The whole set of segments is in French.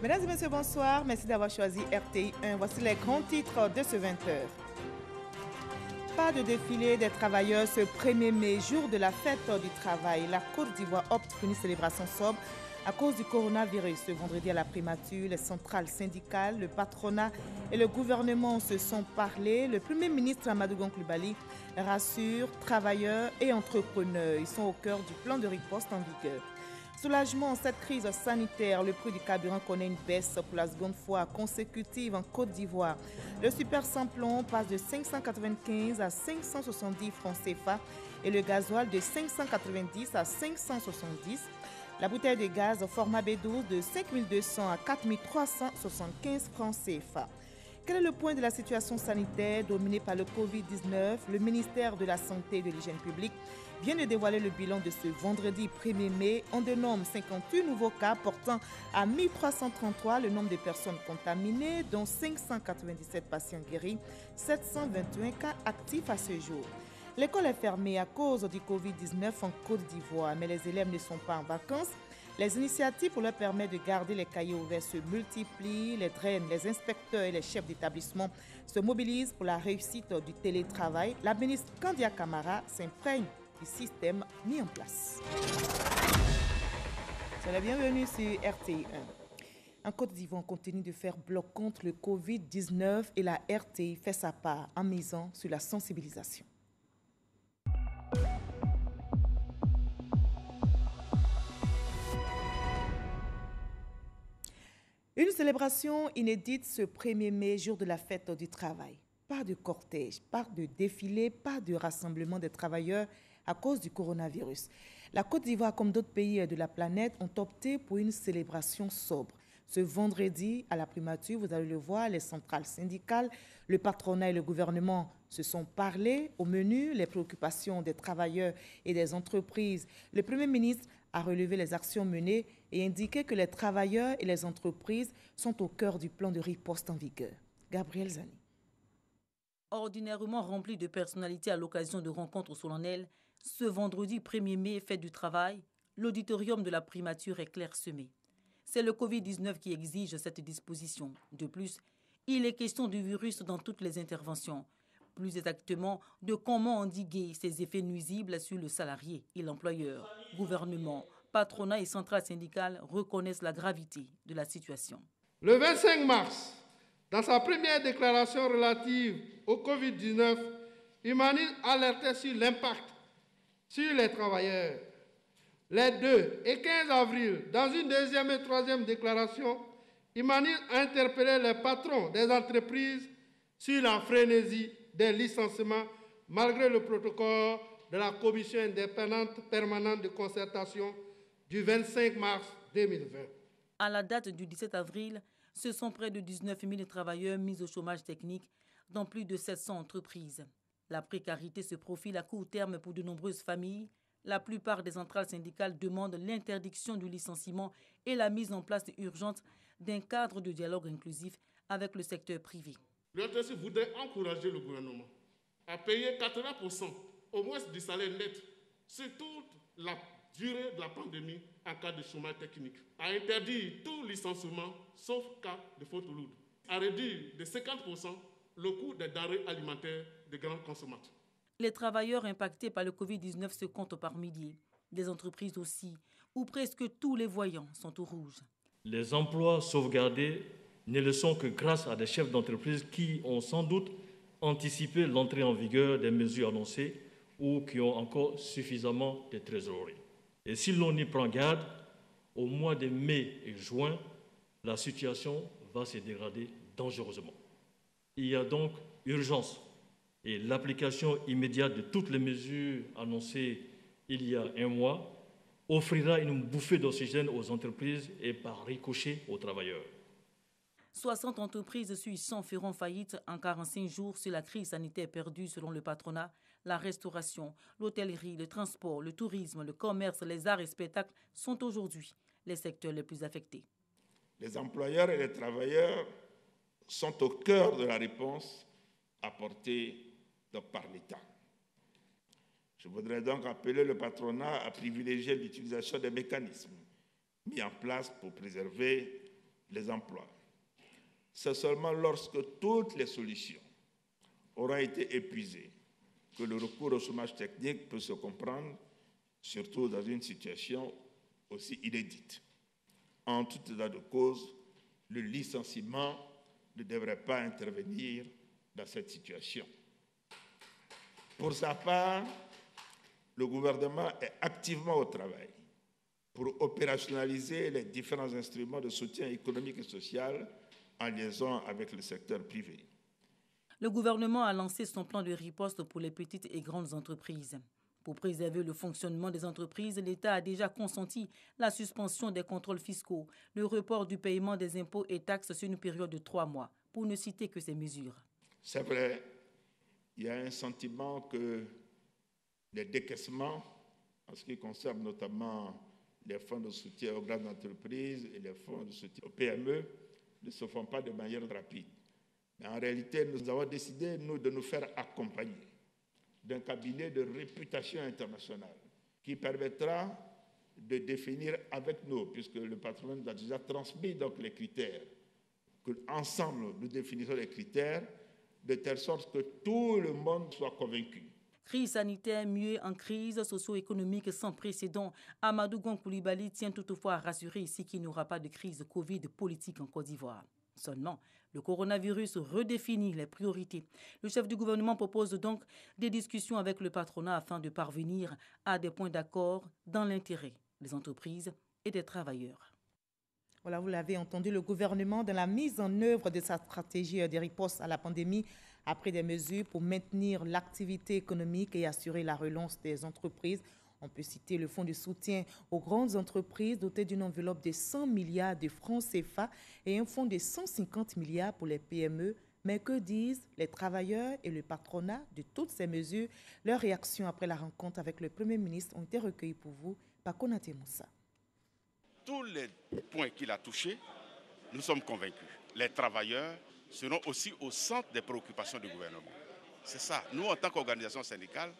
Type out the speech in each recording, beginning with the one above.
Mesdames et messieurs, bonsoir. Merci d'avoir choisi RTI 1. Voici les grands titres de ce 20h. Pas de défilé des travailleurs ce 1er mai, jour de la fête du travail. La Côte d'Ivoire opte pour une célébration sobre à cause du coronavirus. Ce vendredi à la primature, les centrales syndicales, le patronat et le gouvernement se sont parlé. Le Premier ministre Amadou Gon Coulibaly rassure travailleurs et entrepreneurs. Ils sont au cœur du plan de riposte en vigueur. Soulagement en cette crise sanitaire, le prix du carburant connaît une baisse pour la seconde fois consécutive en Côte d'Ivoire. Le super samplon passe de 595 à 570 francs CFA et le gasoil de 590 à 570. La bouteille de gaz au format B12 de 5200 à 4375 francs CFA. Quel est le point de la situation sanitaire dominée par le Covid-19? Le ministère de la Santé et de l'Hygiène publique vient de dévoiler le bilan de ce vendredi 1er mai. On dénombre 58 nouveaux cas portant à 1333 le nombre de personnes contaminées, dont 597 patients guéris, 721 cas actifs à ce jour. L'école est fermée à cause du Covid-19 en Côte d'Ivoire, mais les élèves ne sont pas en vacances. Les initiatives pour leur permettre de garder les cahiers ouverts se multiplient. Les draines, les inspecteurs et les chefs d'établissement se mobilisent pour la réussite du télétravail. La ministre Kandia Camara s'imprègne du système mis en place. C'est la bienvenue sur RTI 1. En Côte d'Ivoire, on continue de faire bloc contre le Covid-19 et la RTI fait sa part en misant sur la sensibilisation. Une célébration inédite ce 1er mai, jour de la fête du travail. Pas de cortège, pas de défilé, pas de rassemblement des travailleurs à cause du coronavirus. La Côte d'Ivoire, comme d'autres pays de la planète, ont opté pour une célébration sobre. Ce vendredi, à la primature, vous allez le voir, les centrales syndicales, le patronat et le gouvernement se sont parlé. Au menu, les préoccupations des travailleurs et des entreprises. Le Premier ministre a relevé les actions menées et indiqué que les travailleurs et les entreprises sont au cœur du plan de riposte en vigueur. Gabriel Zani. Ordinairement rempli de personnalités à l'occasion de rencontres solennelles, ce vendredi 1er mai, fête du travail, l'auditorium de la primature est clairsemé. C'est le Covid-19 qui exige cette disposition. De plus, il est question du virus dans toutes les interventions. Plus exactement, de comment endiguer ses effets nuisibles sur le salarié et l'employeur. Gouvernement, patronat et centrales syndicales reconnaissent la gravité de la situation. Le 25 mars, dans sa première déclaration relative au Covid-19, Humaniste alertait sur l'impact sur les travailleurs. Les 2 et 15 avril, dans une deuxième et troisième déclaration, Humaniste a interpellé les patrons des entreprises sur la frénésie des licenciements malgré le protocole de la Commission indépendante permanente de concertation du 25 mars 2020. À la date du 17 avril, ce sont près de 19 000 travailleurs mis au chômage technique dans plus de 700 entreprises. La précarité se profile à court terme pour de nombreuses familles. La plupart des centrales syndicales demandent l'interdiction du licenciement et la mise en place urgente d'un cadre de dialogue inclusif avec le secteur privé. Le RTC voudrait encourager le gouvernement à payer 80% au moins du salaire net sur toute la durée de la pandémie en cas de chômage technique, à interdire tout licenciement sauf cas de faute lourde, à réduire de 50% le coût des denrées alimentaires des grands consommateurs. Les travailleurs impactés par le Covid-19 se comptent par milliers. Des entreprises aussi, où presque tous les voyants sont au rouge. Les emplois sauvegardés ne le sont que grâce à des chefs d'entreprise qui ont sans doute anticipé l'entrée en vigueur des mesures annoncées ou qui ont encore suffisamment de trésorerie. Et si l'on y prend garde, au mois de mai et juin, la situation va se dégrader dangereusement. Il y a donc urgence et l'application immédiate de toutes les mesures annoncées il y a un mois offrira une bouffée d'oxygène aux entreprises et par ricochet aux travailleurs. 60 entreprises sur 100 feront faillite en 45 jours sur la crise sanitaire perdue selon le patronat. La restauration, l'hôtellerie, le transport, le tourisme, le commerce, les arts et spectacles sont aujourd'hui les secteurs les plus affectés. Les employeurs et les travailleurs sont au cœur de la réponse apportée par l'État. Je voudrais donc appeler le patronat à privilégier l'utilisation des mécanismes mis en place pour préserver les emplois. C'est seulement lorsque toutes les solutions auront été épuisées que le recours au chômage technique peut se comprendre, surtout dans une situation aussi inédite. En tout état de cause, le licenciement ne devrait pas intervenir dans cette situation. Pour sa part, le gouvernement est activement au travail pour opérationnaliser les différents instruments de soutien économique et social en liaison avec le secteur privé. Le gouvernement a lancé son plan de riposte pour les petites et grandes entreprises. Pour préserver le fonctionnement des entreprises, l'État a déjà consenti la suspension des contrôles fiscaux, le report du paiement des impôts et taxes sur une période de 3 mois, pour ne citer que ces mesures. C'est vrai, il y a un sentiment que les décaissements, en ce qui concerne notamment les fonds de soutien aux grandes entreprises et les fonds de soutien aux PME, ne se font pas de manière rapide. Mais en réalité, nous avons décidé, nous, de nous faire accompagner d'un cabinet de réputation internationale qui permettra de définir avec nous, puisque le patronat nous a déjà transmis donc les critères, qu'ensemble nous définissons les critères de telle sorte que tout le monde soit convaincu. Crise sanitaire muée en crise socio-économique sans précédent, Amadou Gon Coulibaly tient toutefois à rassurer ici qu'il n'y aura pas de crise Covid politique en Côte d'Ivoire. Seulement, le coronavirus redéfinit les priorités. Le chef du gouvernement propose donc des discussions avec le patronat afin de parvenir à des points d'accord dans l'intérêt des entreprises et des travailleurs. Voilà, vous l'avez entendu, le gouvernement, dans la mise en œuvre de sa stratégie de riposte à la pandémie, a pris des mesures pour maintenir l'activité économique et assurer la relance des entreprises. On peut citer le fonds de soutien aux grandes entreprises doté d'une enveloppe de 100 milliards de francs CFA et un fonds de 150 milliards pour les PME. Mais que disent les travailleurs et le patronat de toutes ces mesures? Leurs réactions après la rencontre avec le Premier ministre ont été recueillies pour vous par Konaté Moussa. Tous les points qu'il a touchés, nous sommes convaincus. Les travailleurs seront aussi au centre des préoccupations du gouvernement. C'est ça. Nous, en tant qu'organisation syndicale,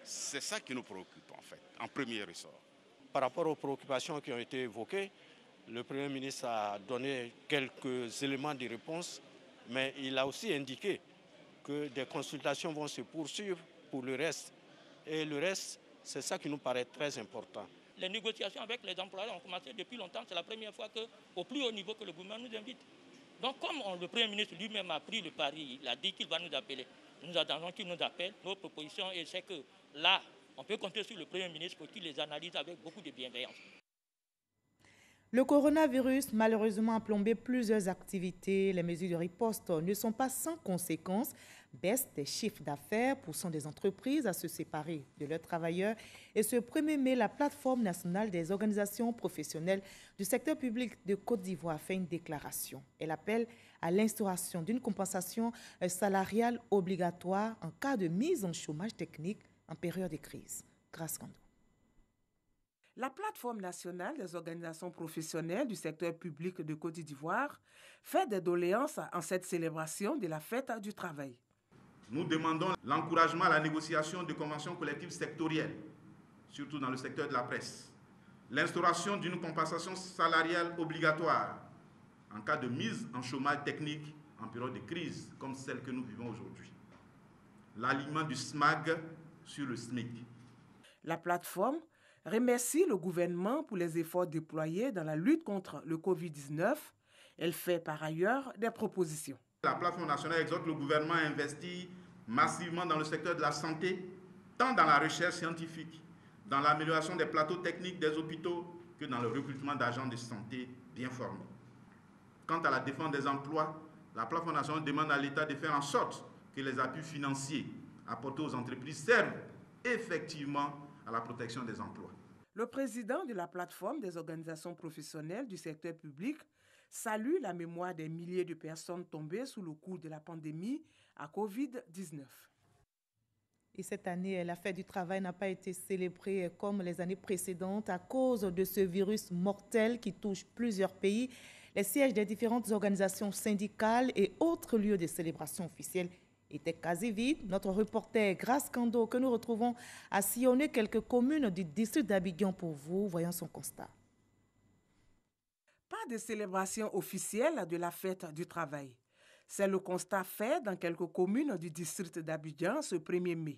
c'est ça qui nous préoccupe, en fait, en premier ressort. Par rapport aux préoccupations qui ont été évoquées, le Premier ministre a donné quelques éléments de réponse, mais il a aussi indiqué que des consultations vont se poursuivre pour le reste. Et le reste, c'est ça qui nous paraît très important. Les négociations avec les employeurs ont commencé depuis longtemps. C'est la première fois qu'au plus haut niveau que le gouvernement nous invite. Donc comme le Premier ministre lui-même a pris le pari, il a dit qu'il va nous appeler. Nous attendons qu'il nous appelle, nos propositions, et c'est que là, on peut compter sur le Premier ministre pour qu'il les analyse avec beaucoup de bienveillance. Le coronavirus, malheureusement, a plombé plusieurs activités. Les mesures de riposte ne sont pas sans conséquences. Baisse des chiffres d'affaires, poussant des entreprises à se séparer de leurs travailleurs. Et ce 1er mai, la plateforme nationale des organisations professionnelles du secteur public de Côte d'Ivoire fait une déclaration. Elle appelle à l'instauration d'une compensation salariale obligatoire en cas de mise en chômage technique en période de crise. Grâce Kando. La plateforme nationale des organisations professionnelles du secteur public de Côte d'Ivoire fait des doléances en cette célébration de la fête du travail. Nous demandons l'encouragement à la négociation de conventions collectives sectorielles, surtout dans le secteur de la presse, l'instauration d'une compensation salariale obligatoire en cas de mise en chômage technique en période de crise comme celle que nous vivons aujourd'hui, l'alignement du SMAG sur le SMIC. La plateforme remercie le gouvernement pour les efforts déployés dans la lutte contre le Covid-19. Elle fait par ailleurs des propositions. La plateforme nationale exhorte le gouvernement à investir massivement dans le secteur de la santé, tant dans la recherche scientifique, dans l'amélioration des plateaux techniques des hôpitaux, que dans le recrutement d'agents de santé bien formés. Quant à la défense des emplois, la plateforme nationale demande à l'État de faire en sorte que les appuis financiers apportés aux entreprises servent effectivement à la protection des emplois. Le président de la plateforme des organisations professionnelles du secteur public salue la mémoire des milliers de personnes tombées sous le coup de la pandémie à Covid-19. Et cette année, la fête du travail n'a pas été célébrée comme les années précédentes à cause de ce virus mortel qui touche plusieurs pays. Les sièges des différentes organisations syndicales et autres lieux de célébration officielle étaient quasi vides. Notre reporter Grâce Kando, que nous retrouvons, a sillonné quelques communes du district d'Abidjan pour vous. Voyons son constat. Pas de célébration officielle de la fête du travail. C'est le constat fait dans quelques communes du district d'Abidjan ce 1er mai.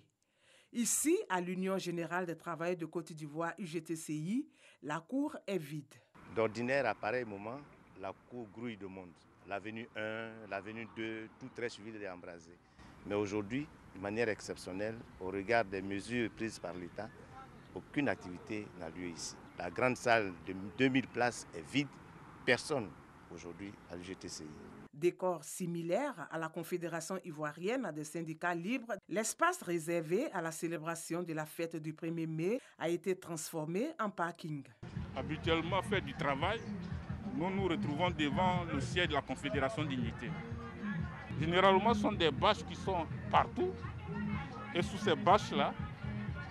Ici, à l'Union générale des travailleurs de Côte d'Ivoire UGTCI, la cour est vide. D'ordinaire, à pareil moment, la cour grouille de monde. L'avenue 1, l'avenue 2, tout très suivi et embrasé. Mais aujourd'hui, de manière exceptionnelle, au regard des mesures prises par l'État, aucune activité n'a lieu ici. La grande salle de 2000 places est vide. Personne aujourd'hui à l'UGTCI. Décor similaire à la Confédération ivoirienne des syndicats libres, l'espace réservé à la célébration de la fête du 1er mai a été transformé en parking. Habituellement, fête du travail, nous nous retrouvons devant le siège de la Confédération d'Unité. Généralement, ce sont des bâches qui sont partout. Et sous ces bâches-là,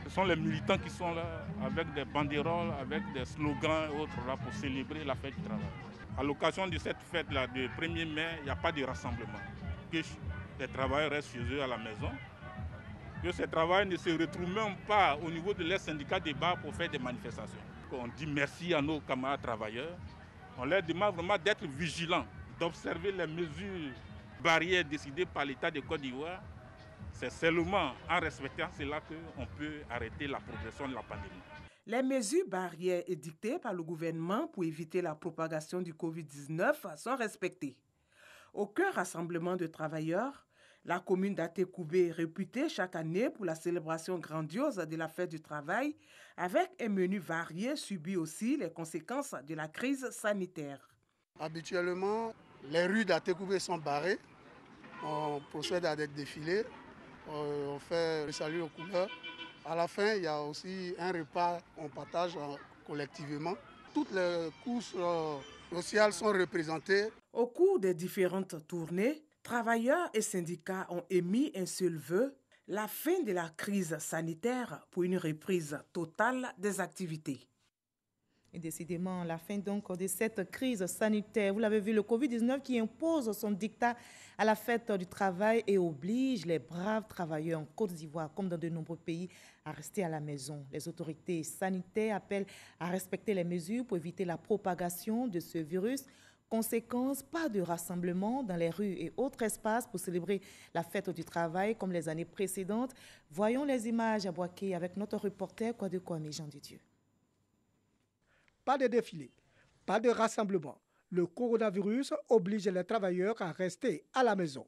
ce sont les militants qui sont là avec des banderoles, avec des slogans et autres là pour célébrer la fête du travail. À l'occasion de cette fête-là, du 1er mai, il n'y a pas de rassemblement. Que les travailleurs restent chez eux à la maison. Que ces travailleurs ne se retrouvent même pas au niveau de leurs syndicats de bas pour faire des manifestations. On dit merci à nos camarades travailleurs. On leur demande vraiment d'être vigilants, d'observer les mesures barrières décidées par l'État de Côte d'Ivoire. C'est seulement en respectant cela qu'on peut arrêter la progression de la pandémie. Les mesures barrières édictées par le gouvernement pour éviter la propagation du Covid-19 sont respectées. Aucun rassemblement de travailleurs. La commune d'Atekoubé, réputée chaque année pour la célébration grandiose de la fête du travail, avec un menu varié, subit aussi les conséquences de la crise sanitaire. Habituellement, les rues d'Atekoubé sont barrées. On procède à des défilés. On fait le salut aux couleurs. À la fin, il y a aussi un repas qu'on partage collectivement. Toutes les couches sociales sont représentées. Au cours des différentes tournées, travailleurs et syndicats ont émis un seul vœu, la fin de la crise sanitaire pour une reprise totale des activités. Et décidément, la fin donc de cette crise sanitaire. Vous l'avez vu, le Covid-19 qui impose son dictat à la fête du travail et oblige les braves travailleurs en Côte d'Ivoire, comme dans de nombreux pays, à rester à la maison. Les autorités sanitaires appellent à respecter les mesures pour éviter la propagation de ce virus. Conséquence, pas de rassemblement dans les rues et autres espaces pour célébrer la fête du travail comme les années précédentes. Voyons les images à Boaké avec notre reporter Kouadé Kwame Jean de Dieu. Pas de défilé, pas de rassemblement. Le coronavirus oblige les travailleurs à rester à la maison.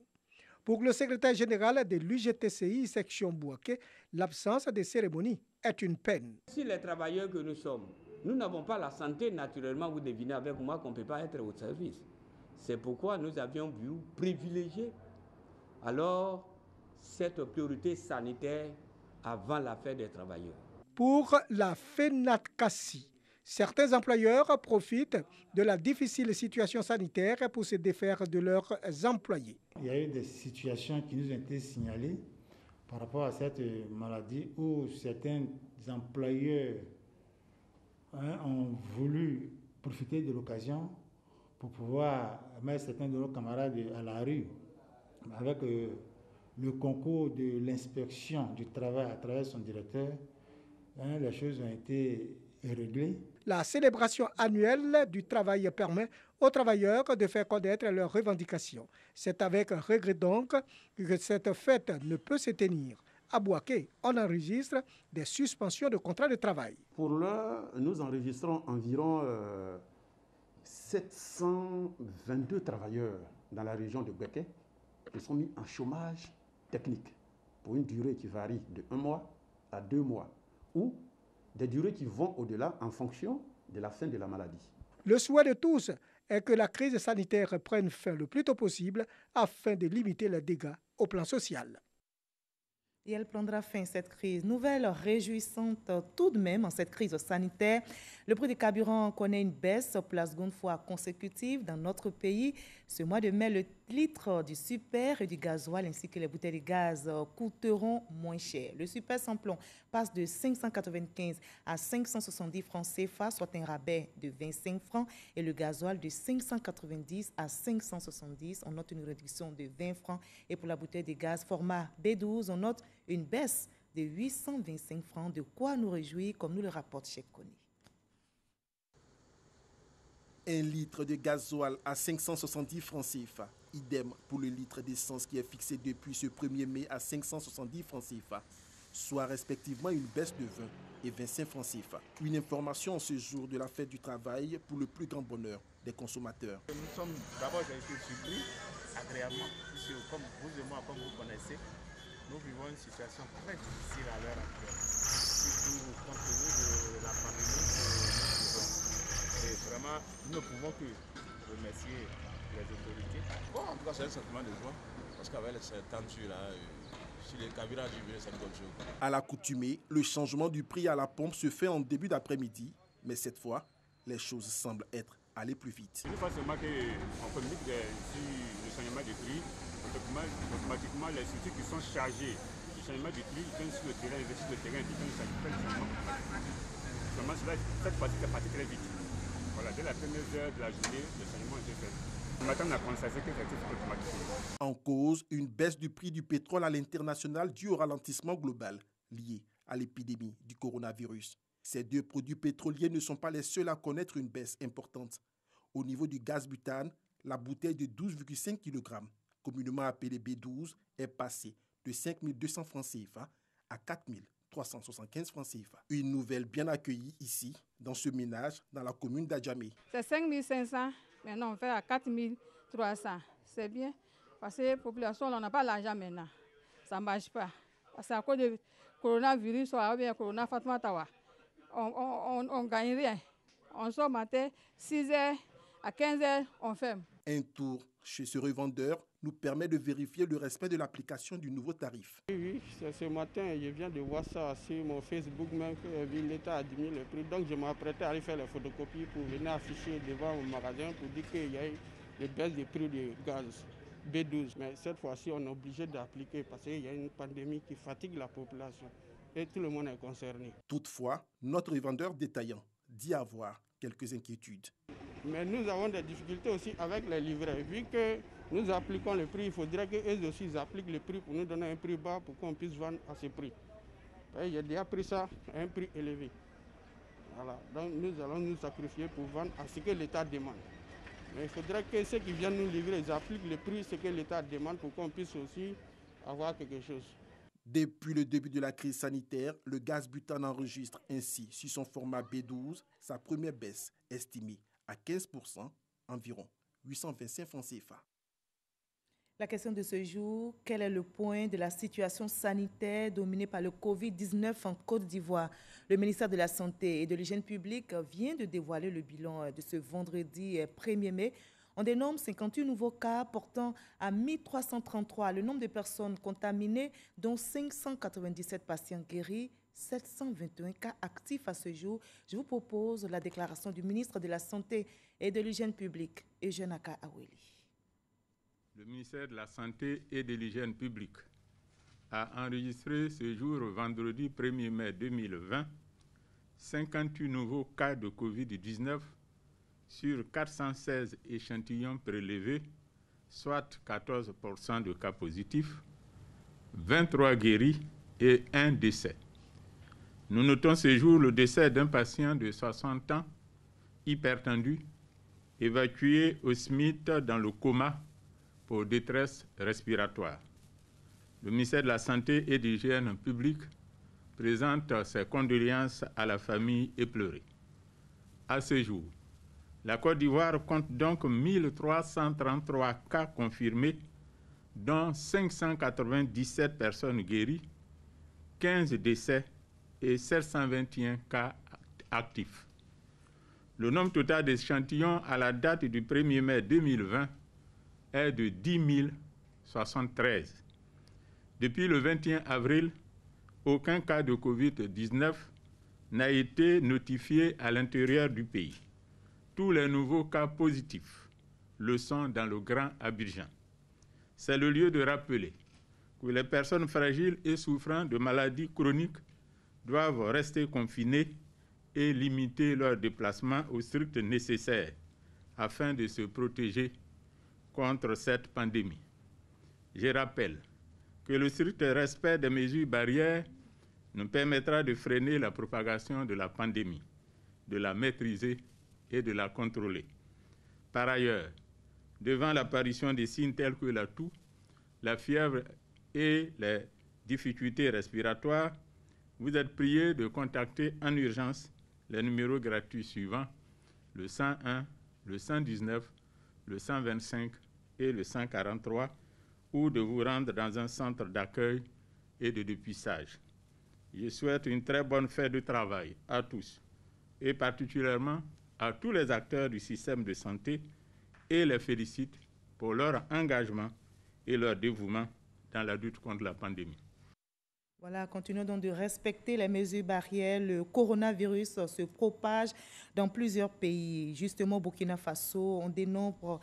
Pour le secrétaire général de l'UGTCI section Boaké, l'absence de cérémonie est une peine. Si les travailleurs que nous sommes, nous n'avons pas la santé, naturellement, vous devinez avec moi qu'on ne peut pas être au service. C'est pourquoi nous avions voulu privilégier alors cette priorité sanitaire avant la fête des travailleurs. Pour la FENATCASI, certains employeurs profitent de la difficile situation sanitaire pour se défaire de leurs employés. Il y a eu des situations qui nous ont été signalées par rapport à cette maladie où certains employeurs ont voulu profiter de l'occasion pour pouvoir mettre certains de nos camarades à la rue. Avec le concours de l'inspection du travail à travers son directeur, les choses ont été réglées. La célébration annuelle du travail permet aux travailleurs de faire connaître leurs revendications. C'est avec regret donc que cette fête ne peut se tenir. À Boaké, on enregistre des suspensions de contrats de travail. Pour l'heure, nous enregistrons environ 722 travailleurs dans la région de Boaké qui sont mis en chômage technique pour une durée qui varie de 1 mois à 2 mois ou des durées qui vont au-delà en fonction de la fin de la maladie. Le souhait de tous est que la crise sanitaire prenne fin le plus tôt possible afin de limiter les dégâts au plan social. Et elle prendra fin, cette crise. Nouvelle réjouissante tout de même en cette crise sanitaire. Le prix du carburant connaît une baisse pour la seconde fois consécutive dans notre pays. Ce mois de mai, le litre du super et du gasoil ainsi que les bouteilles de gaz coûteront moins cher. Le super sans plomb passe de 595 à 570 francs CFA, soit un rabais de 25 francs. Et le gasoil de 590 à 570, on note une réduction de 20 francs. Et pour la bouteille de gaz format B12, on note une baisse de 825 francs. De quoi nous réjouir, comme nous le rapporte Cheikh Kony. 1 litre de gasoil à 570 francs CFA. Idem pour le litre d'essence qui est fixé depuis ce 1er mai à 570 francs CFA, soit respectivement une baisse de 20 et 25 francs CFA. Une information en ce jour de la fête du travail pour le plus grand bonheur des consommateurs. Nous sommes d'abord été surpris agréablement, puisque comme vous et moi, comme vous connaissez, nous vivons une situation très difficile à l'heure actuelle, surtout compte tenu de la pandémie que nous vivons. Et vraiment, nous ne pouvons que remercier les autorités. Bon, en tout cas, c'est un sentiment de joie, parce qu'avec cette tension-là, si les carburants diminuent, c'est une bonne chose. À l'accoutumée, le changement du prix à la pompe se fait en début d'après-midi, mais cette fois, les choses semblent être allées plus vite. Une fois seulement qu'on communique sur le changement du prix, automatiquement les structures qui sont chargées du changement du prix viennent sur le terrain, investissent le terrain, qui viennent faire le changement. Seulement cela, cette fois-ci, c'est parti très vite. Voilà, dès la première heure de la journée, le changement a été fait. Le matin, on a constaté que c'était automatique. En cause, une baisse du prix du pétrole à l'international due au ralentissement global lié à l'épidémie du coronavirus. Ces deux produits pétroliers ne sont pas les seuls à connaître une baisse importante. Au niveau du gaz butane, la bouteille de 12,5 kg, communément appelée B12, est passée de 5 200 francs CFA à 4 375 francs CFA. Une nouvelle bien accueillie ici, dans ce ménage, dans la commune d'Adjamé. C'est 5 500, maintenant on fait à 4 300. C'est bien, parce que la population, on n'a pas l'argent maintenant. Ça ne marche pas. Parce qu'à cause du coronavirus, ou bien corona Fatma Tawa, on ne gagne rien. On sort matin, 6h à 15h, on ferme. Un tour chez ce revendeur nous permet de vérifier le respect de l'application du nouveau tarif. Oui, ce matin, je viens de voir ça sur mon Facebook, même que l'État a diminué le prix. Donc je m'apprêtais à aller faire les photocopies pour venir afficher devant mon magasin pour dire qu'il y a eu des baisses de prix du gaz B12. Mais cette fois-ci, on est obligé d'appliquer parce qu'il y a une pandémie qui fatigue la population et tout le monde est concerné. Toutefois, notre revendeur détaillant dit avoir quelques inquiétudes. Mais nous avons des difficultés aussi avec les livrets. Vu que nous appliquons le prix, il faudrait qu'eux aussi appliquent le prix pour nous donner un prix bas pour qu'on puisse vendre à ce prix. J'ai déjà pris ça à un prix élevé. Voilà. Donc nous allons nous sacrifier pour vendre à ce que l'État demande. Mais il faudrait que ceux qui viennent nous livrer, ils appliquent le prix, ce que l'État demande pour qu'on puisse aussi avoir quelque chose. Depuis le début de la crise sanitaire, le gaz butane enregistre ainsi, sur son format B12, sa première baisse estimée à 15%, environ 825 francs CFA. La question de ce jour, quel est le point de la situation sanitaire dominée par le Covid-19 en Côte d'Ivoire? Le ministère de la Santé et de l'Hygiène publique vient de dévoiler le bilan de ce vendredi 1er mai. On dénombre 58 nouveaux cas portant à 1333 le nombre de personnes contaminées, dont 597 patients guéris, 721 cas actifs à ce jour. Je vous propose la déclaration du ministre de la Santé et de l'Hygiène publique, Eugène Aka Aweli. Le ministère de la Santé et de l'Hygiène publique a enregistré ce jour, vendredi 1er mai 2020, 58 nouveaux cas de Covid-19 sur 416 échantillons prélevés, soit 14% de cas positifs, 23 guéris et 1 décès. Nous notons ce jour le décès d'un patient de 60 ans, hypertendu, évacué au SMIT dans le coma pour détresse respiratoire. Le ministère de la Santé et de l'Hygiène publique présente ses condoléances à la famille éplorée. À ce jour, la Côte d'Ivoire compte donc 1333 cas confirmés, dont 597 personnes guéries, 15 décès et 721 cas actifs. Le nombre total d'échantillons à la date du 1er mai 2020 est de 10 073. Depuis le 21 avril, aucun cas de Covid-19 n'a été notifié à l'intérieur du pays. Tous les nouveaux cas positifs le sont dans le Grand Abidjan. C'est le lieu de rappeler que les personnes fragiles et souffrant de maladies chroniques doivent rester confinées et limiter leurs déplacements au strict nécessaire afin de se protéger contre cette pandémie. Je rappelle que le strict respect des mesures barrières nous permettra de freiner la propagation de la pandémie, de la maîtriser et de la contrôler. Par ailleurs, devant l'apparition des signes tels que la toux, la fièvre et les difficultés respiratoires, vous êtes priés de contacter en urgence les numéros gratuits suivants, le 101, le 119, le 125 et le 143, ou de vous rendre dans un centre d'accueil et de dépistage. Je souhaite une très bonne fête de travail à tous, et particulièrement à tous les acteurs du système de santé, et les félicite pour leur engagement et leur dévouement dans la lutte contre la pandémie. Voilà, continuons donc de respecter les mesures barrières. Le coronavirus se propage dans plusieurs pays. Justement, au Burkina Faso, on dénombre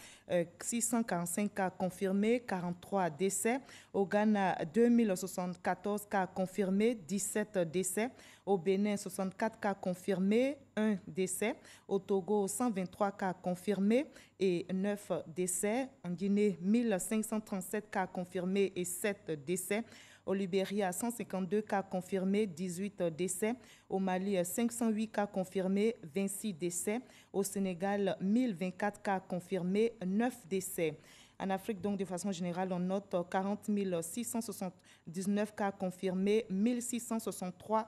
645 cas confirmés, 43 décès. Au Ghana, 2074 cas confirmés, 17 décès. Au Bénin, 64 cas confirmés, 1 décès. Au Togo, 123 cas confirmés et 9 décès. En Guinée, 1537 cas confirmés et 7 décès. Au Libéria, 152 cas confirmés, 18 décès. Au Mali, 508 cas confirmés, 26 décès. Au Sénégal, 1024 cas confirmés, 9 décès. En Afrique, donc, de façon générale, on note 40 679 cas confirmés, 1663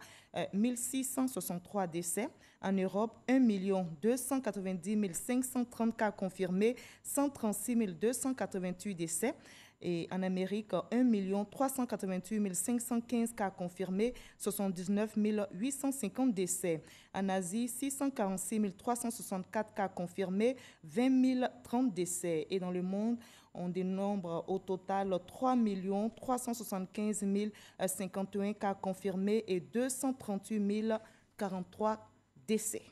décès. En Europe, 1 290 530 cas confirmés, 136 288 décès. Et en Amérique, 1 388 515 cas confirmés, 79 850 décès. En Asie, 646 364 cas confirmés, 20 030 décès. Et dans le monde, on dénombre au total 3 375 051 cas confirmés et 238 043 décès.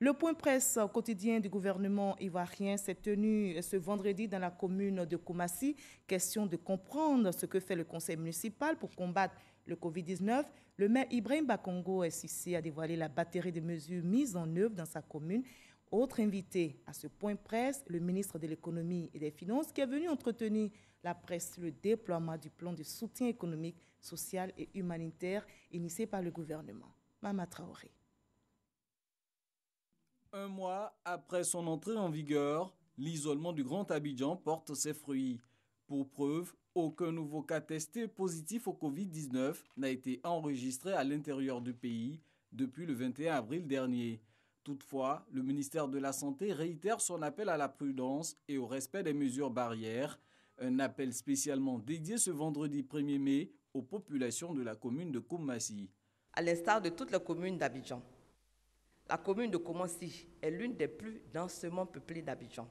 Le point presse quotidien du gouvernement ivoirien s'est tenu ce vendredi dans la commune de Koumassi. Question de comprendre ce que fait le conseil municipal pour combattre le Covid-19. Le maire Ibrahim Bakongo Sissi a dévoilé la batterie de mesures mises en œuvre dans sa commune. Autre invité à ce point presse, le ministre de l'économie et des finances qui est venu entretenir la presse sur le déploiement du plan de soutien économique, social et humanitaire initié par le gouvernement. Mama Traoré. Un mois après son entrée en vigueur, l'isolement du Grand Abidjan porte ses fruits. Pour preuve, aucun nouveau cas testé positif au Covid-19 n'a été enregistré à l'intérieur du pays depuis le 21 avril dernier. Toutefois, le ministère de la Santé réitère son appel à la prudence et au respect des mesures barrières. Un appel spécialement dédié ce vendredi 1er mai aux populations de la commune de Koumassi. À l'instar de toutes les communes d'Abidjan, la commune de Koumassi est l'une des plus densément peuplées d'Abidjan,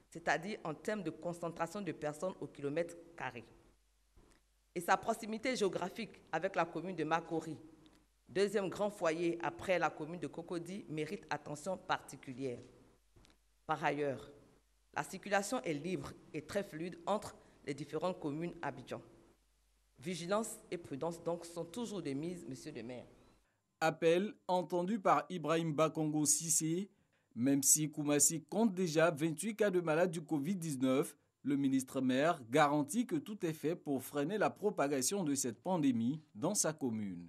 c'est-à-dire en termes de concentration de personnes au kilomètre carré. Et sa proximité géographique avec la commune de Makori, deuxième grand foyer après la commune de Cocody, mérite attention particulière. Par ailleurs, la circulation est libre et très fluide entre les différentes communes Abidjan. Vigilance et prudence donc sont toujours de mise, monsieur le maire. Appel entendu par Ibrahim Bakongo Sissi. Même si Koumassi compte déjà 28 cas de malades du Covid-19, le ministre-maire garantit que tout est fait pour freiner la propagation de cette pandémie dans sa commune.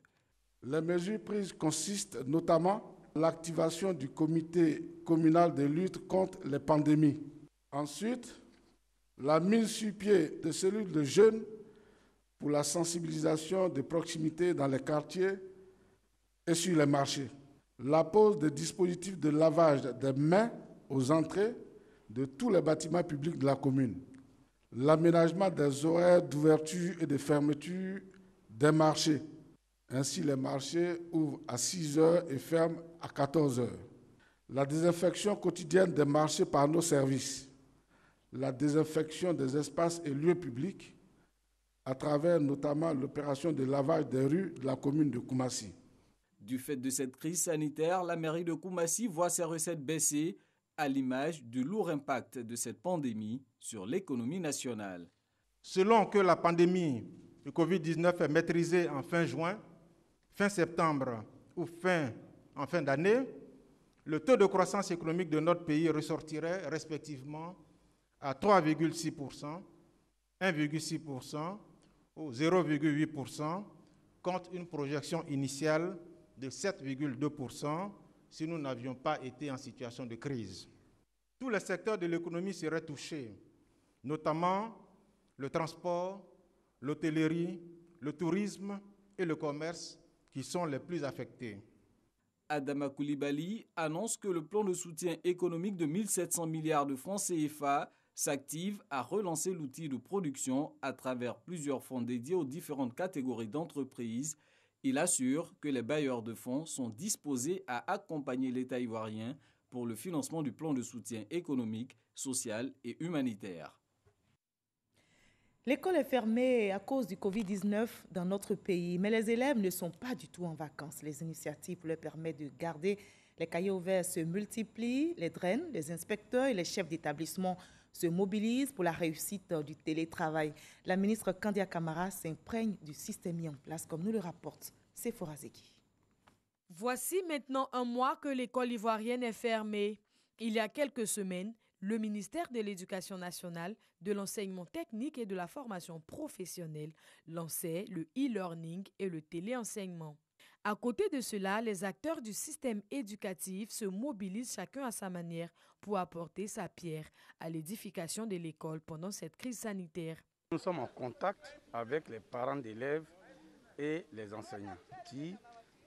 Les mesures prises consistent notamment en l'activation du comité communal de lutte contre les pandémies. Ensuite, la mise sur pied de cellules de jeunes pour la sensibilisation de proximité dans les quartiers et sur les marchés. La pose des dispositifs de lavage des mains aux entrées de tous les bâtiments publics de la commune. L'aménagement des horaires d'ouverture et de fermeture des marchés. Ainsi, les marchés ouvrent à 6 heures et ferment à 14 heures. La désinfection quotidienne des marchés par nos services. La désinfection des espaces et lieux publics à travers notamment l'opération de lavage des rues de la commune de Koumassi. Du fait de cette crise sanitaire, la mairie de Koumassi voit ses recettes baisser à l'image du lourd impact de cette pandémie sur l'économie nationale. Selon que la pandémie du Covid-19 est maîtrisée en fin juin, fin septembre ou en fin d'année, le taux de croissance économique de notre pays ressortirait respectivement à 3,6%, 1,6% ou 0,8%, contre une projection initiale de 7,2% si nous n'avions pas été en situation de crise. tous les secteurs de l'économie seraient touchés, notamment le transport, l'hôtellerie, le tourisme et le commerce qui sont les plus affectés. Adama Coulibaly annonce que le plan de soutien économique de 1 700 milliards de francs CFA s'active à relancer l'outil de production à travers plusieurs fonds dédiés aux différentes catégories d'entreprises. Il assure que les bailleurs de fonds sont disposés à accompagner l'État ivoirien pour le financement du plan de soutien économique, social et humanitaire. L'école est fermée à cause du Covid-19 dans notre pays, mais les élèves ne sont pas du tout en vacances. Les initiatives leur permettent de garder les cahiers ouverts se multiplient, les draines, les inspecteurs et les chefs d'établissement se mobilisent pour la réussite du télétravail. La ministre Kandia Camara s'imprègne du système mis en place, comme nous le rapporte Sephora Zeki. Voici maintenant un mois que l'école ivoirienne est fermée. Il y a quelques semaines, le ministère de l'Éducation nationale, de l'enseignement technique et de la formation professionnelle lançait le e-learning et le téléenseignement. À côté de cela, les acteurs du système éducatif se mobilisent chacun à sa manière pour apporter sa pierre à l'édification de l'école pendant cette crise sanitaire. Nous sommes en contact avec les parents d'élèves et les enseignants qui,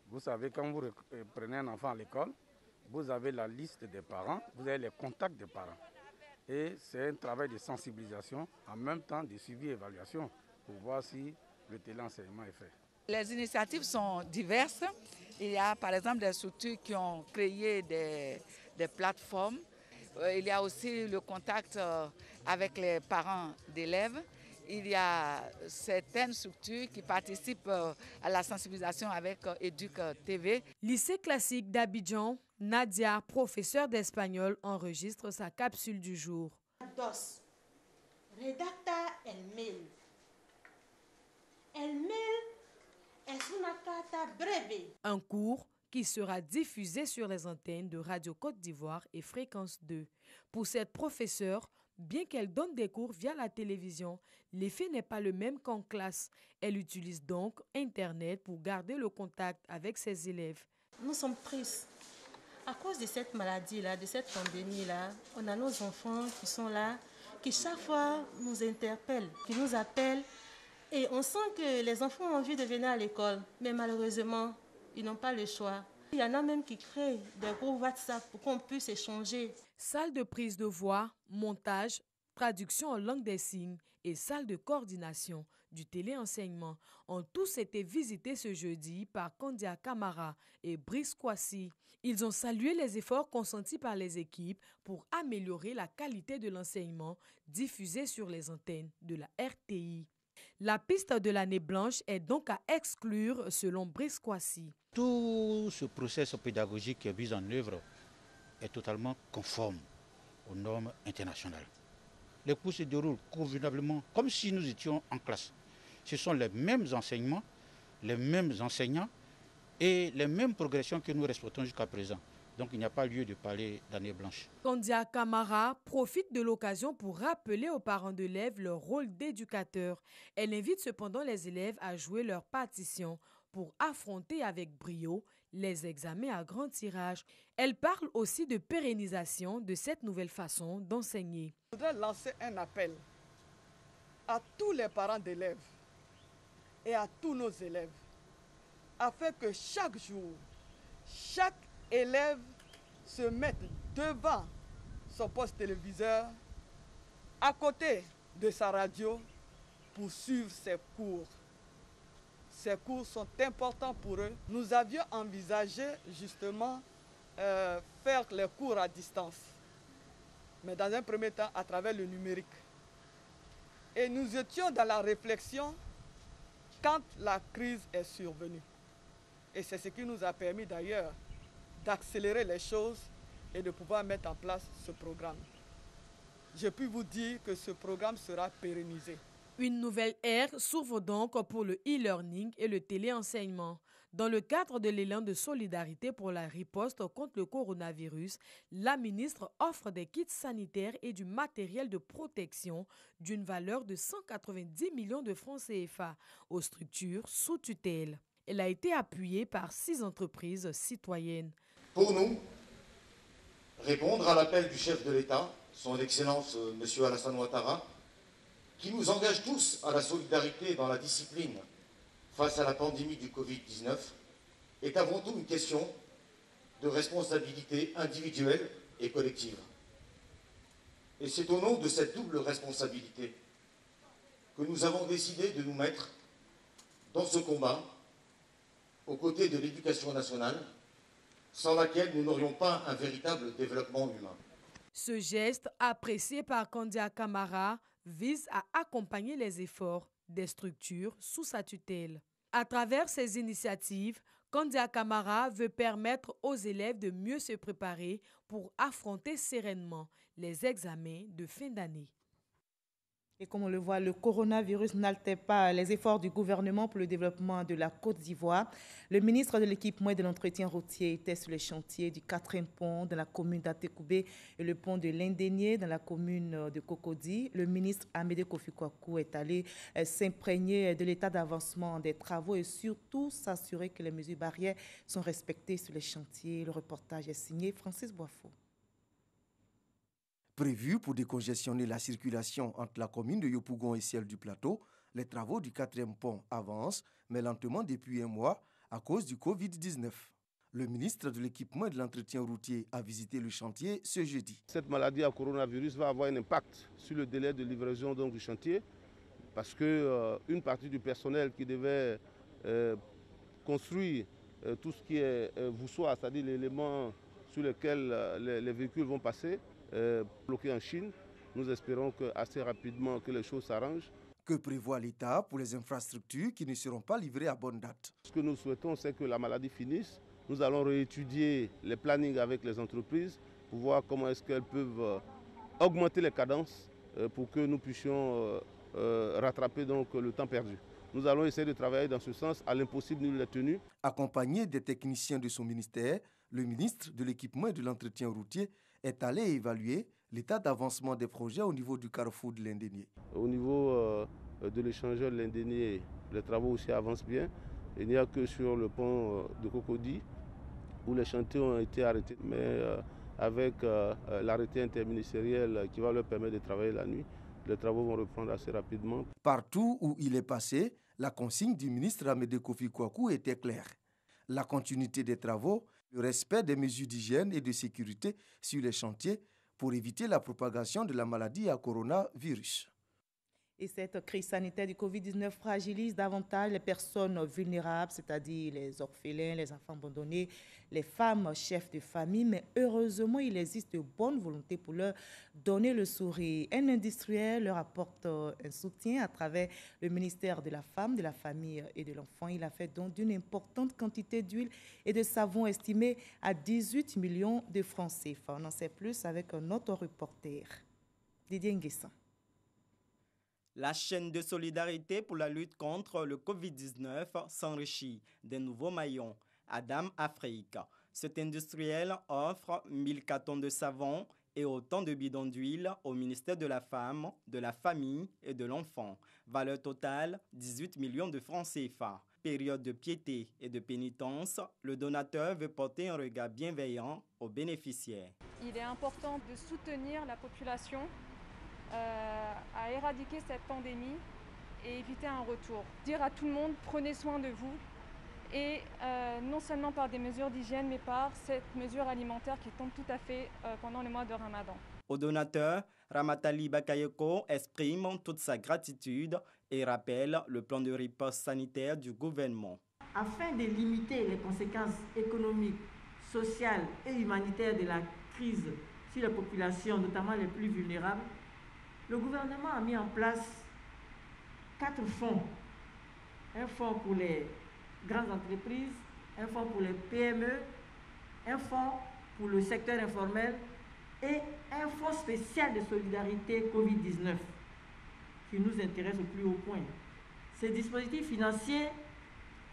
vous savez, quand vous prenez un enfant à l'école, vous avez la liste des parents, vous avez les contacts des parents. Et c'est un travail de sensibilisation, en même temps de suivi et évaluation, pour voir si le téléenseignement est fait. Les initiatives sont diverses. Il y a par exemple des structures qui ont créé des plateformes. Il y a aussi le contact avec les parents d'élèves. Il y a certaines structures qui participent à la sensibilisation avec Éduc TV. Lycée classique d'Abidjan, Nadia, professeure d'espagnol, enregistre sa capsule du jour. Dos. Redacta el mail. El mail es una carta breve. Un cours qui sera diffusé sur les antennes de Radio Côte d'Ivoire et Fréquence 2. Pour cette professeure, bien qu'elle donne des cours via la télévision, l'effet n'est pas le même qu'en classe. Elle utilise donc Internet pour garder le contact avec ses élèves. Nous sommes tristes. À cause de cette maladie-là, de cette pandémie-là, on a nos enfants qui sont là, qui chaque fois nous interpellent, qui nous appellent. Et on sent que les enfants ont envie de venir à l'école, mais malheureusement, ils n'ont pas le choix. Il y en a même qui créent des groupes WhatsApp pour qu'on puisse échanger. Salle de prise de voix, montage, traduction en langue des signes et salle de coordination du téléenseignement ont tous été visités ce jeudi par Kandia Camara et Brice Kwasi. Ils ont salué les efforts consentis par les équipes pour améliorer la qualité de l'enseignement diffusé sur les antennes de la RTI. La piste de l'année blanche est donc à exclure selon Brice Kwasi. Tout ce processus pédagogique qui est mis en œuvre est totalement conforme aux normes internationales. Les cours se déroulent convenablement comme si nous étions en classe. Ce sont les mêmes enseignements, les mêmes enseignants et les mêmes progressions que nous respectons jusqu'à présent. Donc il n'y a pas lieu de parler d'année blanche. Kandia Camara profite de l'occasion pour rappeler aux parents d'élèves leur rôle d'éducateur. Elle invite cependant les élèves à jouer leur partition pour affronter avec brio les examens à grand tirage. Elle parle aussi de pérennisation de cette nouvelle façon d'enseigner. Je voudrais lancer un appel à tous les parents d'élèves et à tous nos élèves afin que chaque jour, chaque élève se mette devant son poste téléviseur, à côté de sa radio, pour suivre ses cours. Ces cours sont importants pour eux. Nous avions envisagé justement faire les cours à distance, mais dans un premier temps à travers le numérique. Et nous étions dans la réflexion quand la crise est survenue. Et c'est ce qui nous a permis d'ailleurs d'accélérer les choses et de pouvoir mettre en place ce programme. Je puis vous dire que ce programme sera pérennisé. Une nouvelle ère s'ouvre donc pour le e-learning et le téléenseignement. Dans le cadre de l'élan de solidarité pour la riposte contre le coronavirus, la ministre offre des kits sanitaires et du matériel de protection d'une valeur de 190 millions de francs CFA aux structures sous tutelle. Elle a été appuyée par 6 entreprises citoyennes. Pour nous, répondre à l'appel du chef de l'État, son Excellence M. Alassane Ouattara, qui nous engage tous à la solidarité dans la discipline face à la pandémie du Covid-19, est avant tout une question de responsabilité individuelle et collective. Et c'est au nom de cette double responsabilité que nous avons décidé de nous mettre dans ce combat aux côtés de l'éducation nationale, sans laquelle nous n'aurions pas un véritable développement humain. Ce geste, apprécié par Kandia Camara, vise à accompagner les efforts des structures sous sa tutelle. À travers ces initiatives, Kandia Camara veut permettre aux élèves de mieux se préparer pour affronter sereinement les examens de fin d'année. Et comme on le voit, le coronavirus n'altère pas les efforts du gouvernement pour le développement de la Côte d'Ivoire. Le ministre de l'Équipement et de l'Entretien routier était sur les chantiers du 4e pont dans la commune d'Atekoubé et le pont de l'Indénié dans la commune de Cocody. Le ministre Amédée Kofi Kwaku est allé s'imprégner de l'état d'avancement des travaux et surtout s'assurer que les mesures barrières sont respectées sur les chantiers. Le reportage est signé Francis Boifo. Prévu pour décongestionner la circulation entre la commune de Yopougon et celle du plateau, les travaux du 4e pont avancent, mais lentement depuis un mois à cause du Covid-19. Le ministre de l'Équipement et de l'Entretien routier a visité le chantier ce jeudi. Cette maladie à coronavirus va avoir un impact sur le délai de livraison du chantier parce qu'une partie du personnel qui devait construire tout ce qui est voussoir, c'est-à-dire l'élément sur lequel les véhicules vont passer, bloqué en Chine. Nous espérons assez rapidement que les choses s'arrangent. Que prévoit l'État pour les infrastructures qui ne seront pas livrées à bonne date? Ce que nous souhaitons, c'est que la maladie finisse. Nous allons réétudier les plannings avec les entreprises pour voir comment est-ce qu'elles peuvent augmenter les cadences pour que nous puissions rattraper donc le temps perdu. Nous allons essayer de travailler dans ce sens, à l'impossible nul n'est tenu. Accompagné des techniciens de son ministère, le ministre de l'Équipement et de l'Entretien routier est allé évaluer l'état d'avancement des projets au niveau du carrefour de l'Indénié. Au niveau de l'échangeur de l'Indénié, les travaux aussi avancent bien. Il n'y a que sur le pont de Cocody où les chantiers ont été arrêtés. Mais avec l'arrêté interministériel qui va leur permettre de travailler la nuit, les travaux vont reprendre assez rapidement. Partout où il est passé, la consigne du ministre Amédée Kofi Kwaku était claire. La continuité des travaux, le respect des mesures d'hygiène et de sécurité sur les chantiers pour éviter la propagation de la maladie à coronavirus. Et cette crise sanitaire du Covid-19 fragilise davantage les personnes vulnérables, c'est-à-dire les orphelins, les enfants abandonnés, les femmes chefs de famille. Mais heureusement, il existe de bonne volonté pour leur donner le sourire. Un industriel leur apporte un soutien à travers le ministère de la Femme, de la Famille et de l'Enfant. Il a fait don d'une importante quantité d'huile et de savon estimé à 18 millions de francs CFA. On en sait plus avec un autre reporter, Didier Nguessan. La chaîne de solidarité pour la lutte contre le Covid-19 s'enrichit des nouveaux maillons. Adam Afrique. Cet industriel offre 1000 cartons de savon et autant de bidons d'huile au ministère de la Femme, de la Famille et de l'Enfant. Valeur totale, 18 millions de francs CFA. Période de piété et de pénitence, le donateur veut porter un regard bienveillant aux bénéficiaires. Il est important de soutenir la population à éradiquer cette pandémie et éviter un retour. Dire à tout le monde, prenez soin de vous, et non seulement par des mesures d'hygiène, mais par cette mesure alimentaire qui tombe tout à fait pendant les mois de Ramadan. Au donateur, Ramatali Bakayoko exprime toute sa gratitude et rappelle le plan de riposte sanitaire du gouvernement. Afin de limiter les conséquences économiques, sociales et humanitaires de la crise sur les populations, notamment les plus vulnérables, le gouvernement a mis en place 4 fonds. Un fonds pour les grandes entreprises, un fonds pour les PME, un fonds pour le secteur informel et un fonds spécial de solidarité Covid-19 qui nous intéresse au plus haut point. Ce dispositif financier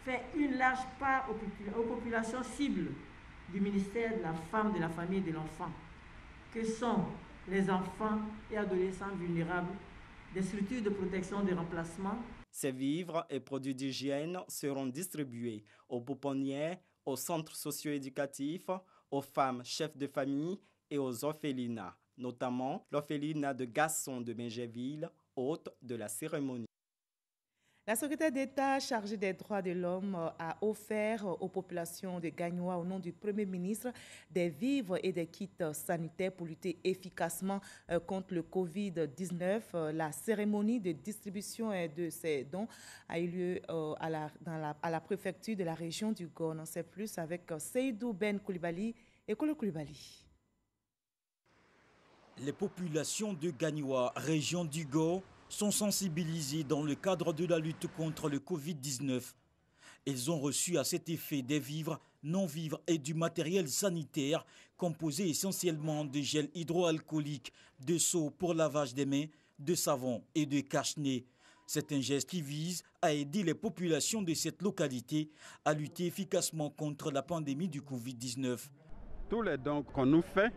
fait une large part aux populations cibles du ministère de la Femme, de la Famille et de l'Enfant, que sont les enfants et adolescents vulnérables, des structures de protection de remplacement. Ces vivres et produits d'hygiène seront distribués aux pouponnières, aux centres socio-éducatifs, aux femmes chefs de famille et aux orphelinats, notamment l'orphelinat de Gasson de Mégéville, hôte de la cérémonie. La secrétaire d'État chargée des droits de l'homme a offert aux populations de Gagnoa, au nom du Premier ministre, des vivres et des kits sanitaires pour lutter efficacement contre le Covid-19. La cérémonie de distribution de ces dons a eu lieu à la préfecture de la région du Gord. On en sait plus avec Seydou Ben Koulibaly et Kolo Koulibaly. Les populations de Gagnoa, région du Gord, sont sensibilisés dans le cadre de la lutte contre le Covid-19. Ils ont reçu à cet effet des vivres, non-vivres et du matériel sanitaire composé essentiellement de gel hydroalcoolique, de seaux pour lavage des mains, de savon et de cache-nez. C'est un geste qui vise à aider les populations de cette localité à lutter efficacement contre la pandémie du Covid-19. Tous les dons qu'on nous fait,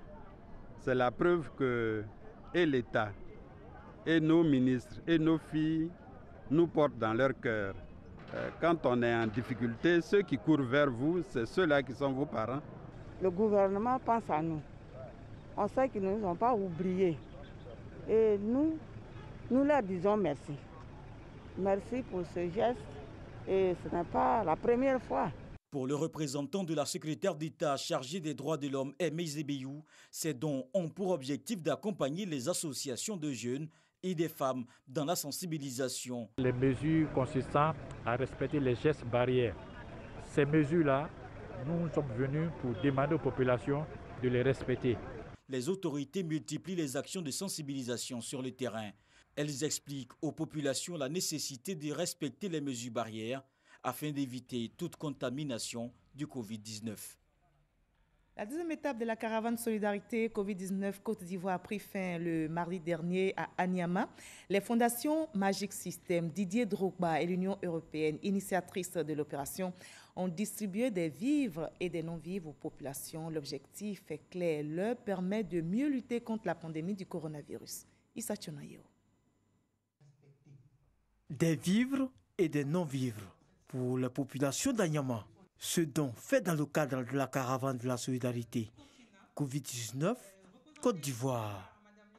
c'est la preuve que l'État et nos ministres et nos filles nous portent dans leur cœur. Quand on est en difficulté, ceux qui courent vers vous, c'est ceux-là qui sont vos parents. Le gouvernement pense à nous. On sait qu'ils ne nous ont pas oubliés. Et nous leur disons merci. Merci pour ce geste. Et ce n'est pas la première fois. Pour le représentant de la secrétaire d'État chargée des droits de l'homme, Aimé Zébéyou, ces dons ont pour objectif d'accompagner les associations de jeunes et des femmes dans la sensibilisation. Les mesures consistant à respecter les gestes barrières. Ces mesures-là, nous sommes venus pour demander aux populations de les respecter. Les autorités multiplient les actions de sensibilisation sur le terrain. Elles expliquent aux populations la nécessité de respecter les mesures barrières afin d'éviter toute contamination du Covid-19. La deuxième étape de la caravane Solidarité Covid-19 Côte d'Ivoire a pris fin le mardi dernier à Anyama. Les fondations Magic System, Didier Drogba et l'Union européenne, initiatrices de l'opération, ont distribué des vivres et des non-vivres aux populations. L'objectif est clair, leur permet de mieux lutter contre la pandémie du coronavirus. Issa Tchonayo. Des vivres et des non-vivres pour la population d'Anyama. Ce don fait dans le cadre de la caravane de la solidarité Covid-19 Côte d'Ivoire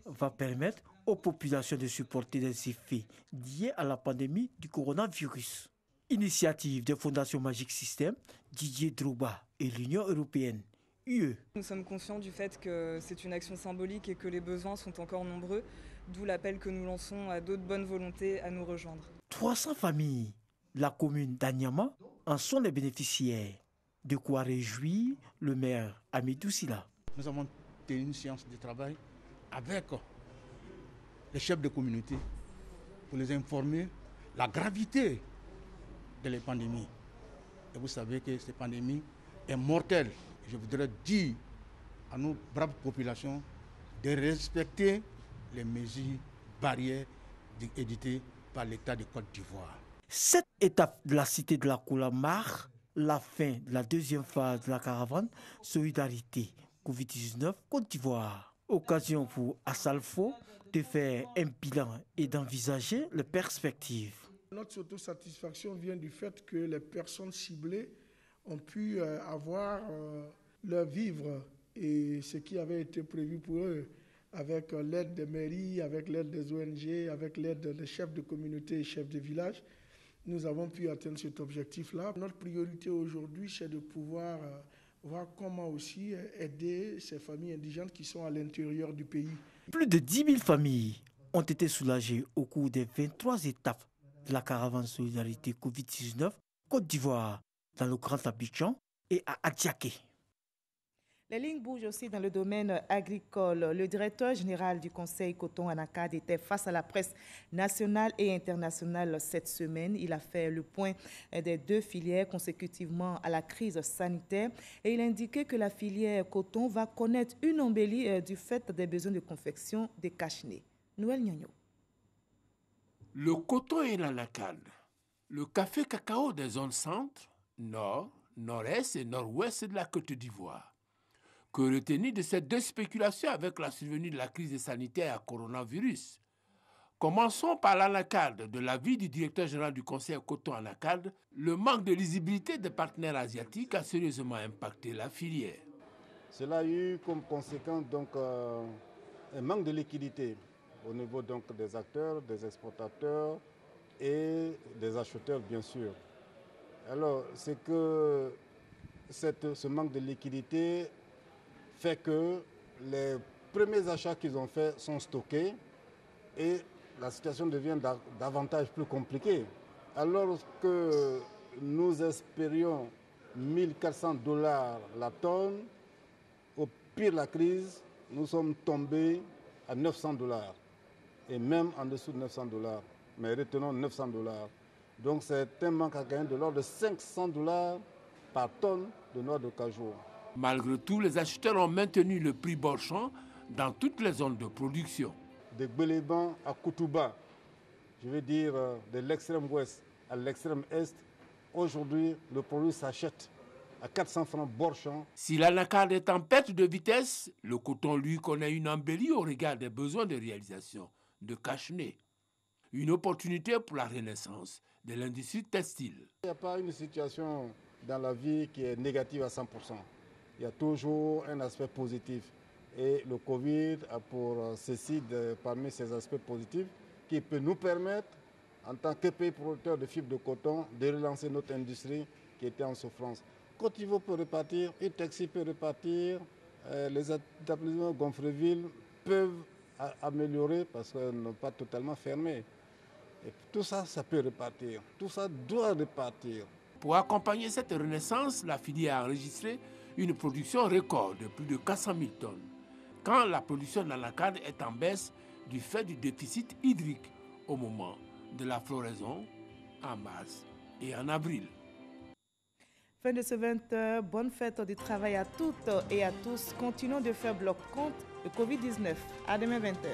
va permettre aux populations de supporter les effets liés à la pandémie du coronavirus. Initiative des fondations Magic System, Didier Drogba et l'Union européenne, UE. Nous sommes conscients du fait que c'est une action symbolique et que les besoins sont encore nombreux, d'où l'appel que nous lançons à d'autres bonnes volontés à nous rejoindre. 300 familles de la commune d'Anyama en sont les bénéficiaires. De quoi réjouir le maire Amidou Sila. Nous avons tenu une séance de travail avec les chefs de communauté pour les informer la gravité de la pandémie. Et vous savez que cette pandémie est mortelle. Je voudrais dire à nos braves populations de respecter les mesures barrières éditées par l'État de Côte d'Ivoire. Cette étape de la cité de la Koula marque la fin de la deuxième phase de la caravane Solidarité Covid-19 Côte d'Ivoire. Occasion pour Assalfo de faire un bilan et d'envisager les perspectives. Notre autosatisfaction vient du fait que les personnes ciblées ont pu avoir leur vivre et ce qui avait été prévu pour eux avec l'aide des mairies, avec l'aide des ONG, avec l'aide des chefs de communauté et chefs de village. Nous avons pu atteindre cet objectif-là. Notre priorité aujourd'hui, c'est de pouvoir voir comment aussi aider ces familles indigènes qui sont à l'intérieur du pays. Plus de 10 000 familles ont été soulagées au cours des 23 étapes de la caravane Solidarité Covid-19 Côte d'Ivoire, dans le Grand Abidjan et à Adjaké. Les lignes bougent aussi dans le domaine agricole. Le directeur général du Conseil Coton Anacad était face à la presse nationale et internationale cette semaine. Il a fait le point des deux filières consécutivement à la crise sanitaire et il a indiqué que la filière coton va connaître une embellie du fait des besoins de confection des cache-nez. Noël Nyonyo. Le coton et l'anacad, le café cacao des zones centre, nord, nord-est et nord-ouest de la Côte d'Ivoire. Que retenir de ces deux spéculations avec la survenue de la crise sanitaire à coronavirus? Commençons par l'anacad. De l'avis du directeur général du Conseil Coton Anacad, le manque de lisibilité des partenaires asiatiques a sérieusement impacté la filière. Cela a eu comme conséquence donc, un manque de liquidité au niveau donc, des acteurs, des exportateurs et des acheteurs bien sûr. Alors c'est que ce manque de liquidité fait que les premiers achats qu'ils ont faits sont stockés et la situation devient davantage plus compliquée. Alors que nous espérions $1 400 la tonne, au pire de la crise, nous sommes tombés à $900 et même en dessous de $900. Mais retenons $900. Donc c'est un manque à gagner de l'ordre de $500 par tonne de noix de cajou. Malgré tout, les acheteurs ont maintenu le prix borchon dans toutes les zones de production. De Gbeleban à Koutouba, je veux dire de l'extrême ouest à l'extrême est, aujourd'hui le produit s'achète à 400 francs borchon. Si l'anacarde est en perte de vitesse, le coton, lui, connaît une embellie au regard des besoins de réalisation de cache-nez. Une opportunité pour la renaissance de l'industrie textile. Il n'y a pas une situation dans la vie qui est négative à 100%. Il y a toujours un aspect positif. Et le Covid a pour ceci, parmi ces aspects positifs, qui peut nous permettre, en tant que pays producteur de fibres de coton, de relancer notre industrie qui était en souffrance. Côte-d'Ivoire peut repartir, et Textile peut repartir, les établissements Gonfreville peuvent améliorer parce qu'ils n'ont pas totalement fermé. Et tout ça, ça peut repartir. Tout ça doit repartir. Pour accompagner cette renaissance, la filière a enregistré une production record de plus de 400 000 tonnes, quand la production d'anacarde est en baisse du fait du déficit hydrique au moment de la floraison en mars et en avril. Fin de ce 20h, bonne fête du travail à toutes et à tous. Continuons de faire bloc contre le Covid-19. À demain 20h.